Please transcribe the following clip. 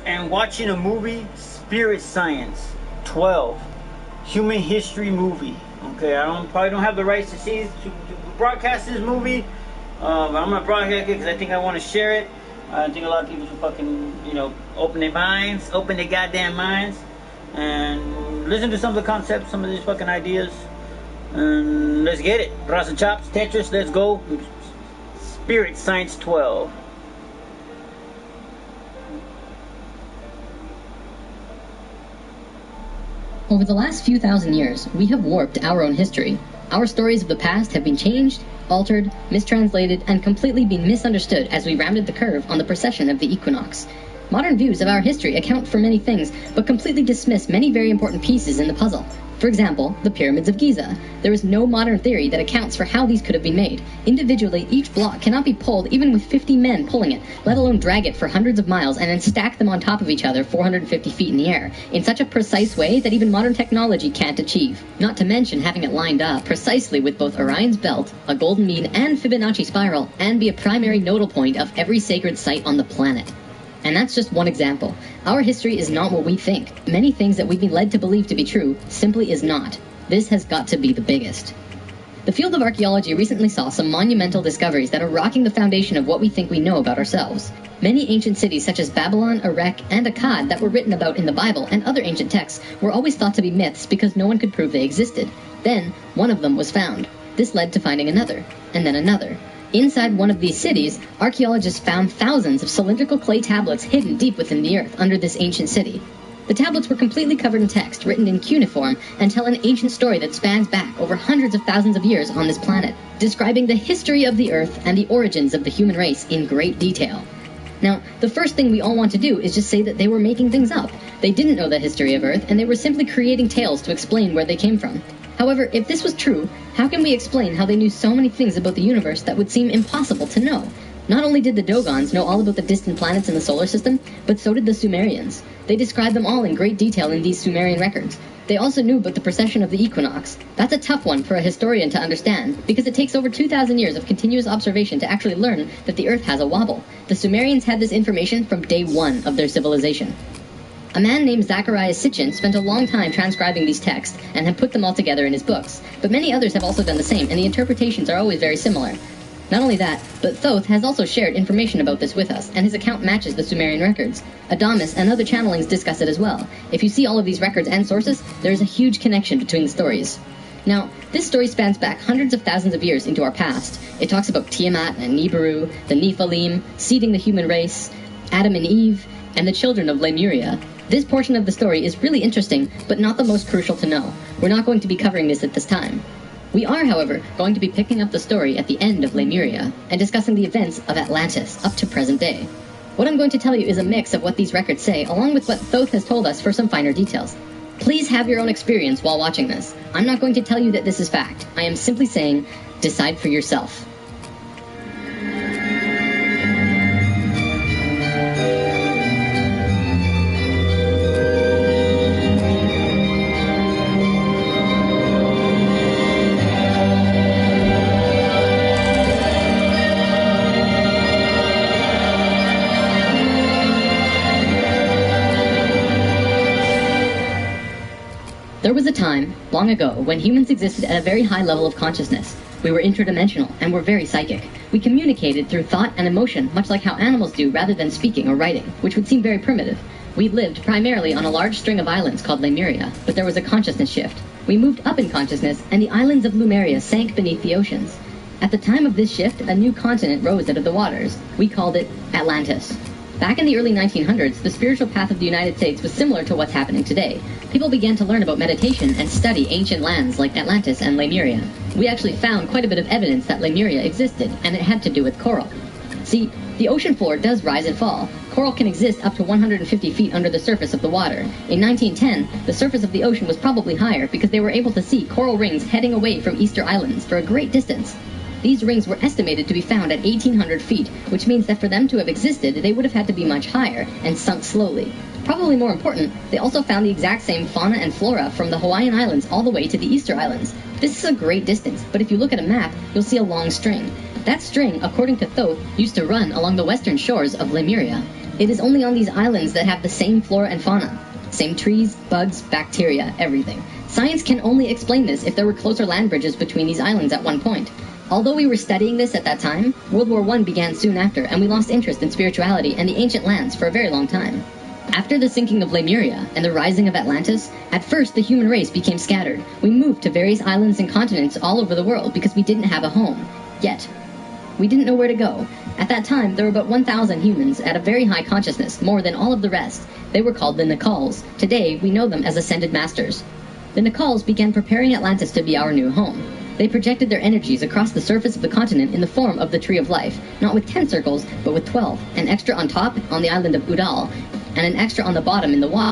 and watching a movie, Spirit Science 12, human history movie. Okay, I probably don't have the rights to broadcast this movie, but I'm gonna broadcast it because I think I want to share it. I think a lot of people should fucking, open their minds, open their goddamn minds, and listen to some of the concepts, some of these fucking ideas, and let's get it. Raza chops, Tetris, let's go. Spirit Science 12. Over the last few thousand years, we have warped our own history. Our stories of the past have been changed, altered, mistranslated, and completely been misunderstood as we rounded the curve on the precession of the equinox. Modern views of our history account for many things, but completely dismiss many very important pieces in the puzzle. For example, the pyramids of Giza. There is no modern theory that accounts for how these could have been made. Individually, each block cannot be pulled even with 50 men pulling it, let alone drag it for hundreds of miles and then stack them on top of each other 450 feet in the air, in such a precise way that even modern technology can't achieve. Not to mention having it lined up precisely with both Orion's belt, a golden mean, and Fibonacci spiral, and be a primary nodal point of every sacred site on the planet. And that's just one example. Our history is not what we think. Many things that we've been led to believe to be true simply is not. This has got to be the biggest. The field of archaeology recently saw some monumental discoveries that are rocking the foundation of what we think we know about ourselves. Many ancient cities such as Babylon, Erech, and Akkad that were written about in the Bible and other ancient texts were always thought to be myths because no one could prove they existed. Then, one of them was found. This led to finding another, and then another. Inside one of these cities, archaeologists found thousands of cylindrical clay tablets hidden deep within the earth under this ancient city. The tablets were completely covered in text, written in cuneiform, and tell an ancient story that spans back over hundreds of thousands of years on this planet, describing the history of the earth and the origins of the human race in great detail. Now, the first thing we all want to do is just say that they were making things up. They didn't know the history of Earth, and they were simply creating tales to explain where they came from. However, if this was true, how can we explain how they knew so many things about the universe that would seem impossible to know? Not only did the Dogons know all about the distant planets in the solar system, but so did the Sumerians. They described them all in great detail in these Sumerian records. They also knew about the precession of the equinox. That's a tough one for a historian to understand, because it takes over 2,000 years of continuous observation to actually learn that the Earth has a wobble. The Sumerians had this information from day one of their civilization. A man named Zacharias Sitchin spent a long time transcribing these texts and had put them all together in his books, but many others have also done the same, and the interpretations are always very similar. Not only that, but Thoth has also shared information about this with us, and his account matches the Sumerian records. Adamus and other channelings discuss it as well. If you see all of these records and sources, there is a huge connection between the stories. Now, this story spans back hundreds of thousands of years into our past. It talks about Tiamat and Nibiru, the Nephilim, seeding the human race, Adam and Eve, and the children of Lemuria. This portion of the story is really interesting, but not the most crucial to know. We're not going to be covering this at this time. We are, however, going to be picking up the story at the end of Lemuria and discussing the events of Atlantis up to present day. What I'm going to tell you is a mix of what these records say, along with what Thoth has told us for some finer details. Please have your own experience while watching this. I'm not going to tell you that this is fact. I am simply saying, decide for yourself. There was a time, long ago, when humans existed at a very high level of consciousness. We were interdimensional and were very psychic. We communicated through thought and emotion, much like how animals do rather than speaking or writing, which would seem very primitive. We lived primarily on a large string of islands called Lemuria, but there was a consciousness shift. We moved up in consciousness, and the islands of Lemuria sank beneath the oceans. At the time of this shift, a new continent rose out of the waters. We called it Atlantis. Back in the early 1900s, the spiritual path of the United States was similar to what's happening today. People began to learn about meditation and study ancient lands like Atlantis and Lemuria. We actually found quite a bit of evidence that Lemuria existed, and it had to do with coral. See, the ocean floor does rise and fall. Coral can exist up to 150 feet under the surface of the water. In 1910, the surface of the ocean was probably higher because they were able to see coral rings heading away from Easter Islands for a great distance. These rings were estimated to be found at 1,800 feet, which means that for them to have existed, they would have had to be much higher and sunk slowly. Probably more important, they also found the exact same fauna and flora from the Hawaiian Islands all the way to the Easter Islands. This is a great distance, but if you look at a map, you'll see a long string. That string, according to Thoth, used to run along the western shores of Lemuria. It is only on these islands that have the same flora and fauna. Same trees, bugs, bacteria, everything. Science can only explain this if there were closer land bridges between these islands at one point. Although we were studying this at that time, World War I began soon after, and we lost interest in spirituality and the ancient lands for a very long time. After the sinking of Lemuria and the rising of Atlantis, at first the human race became scattered. We moved to various islands and continents all over the world because we didn't have a home. Yet. We didn't know where to go. At that time, there were about 1,000 humans at a very high consciousness, more than all of the rest. They were called the Nakals. Today, we know them as Ascended Masters. The Nakals began preparing Atlantis to be our new home. They projected their energies across the surface of the continent in the form of the Tree of Life, not with 10 circles, but with 12, an extra on top on the island of Udal, and an extra on the bottom in the water.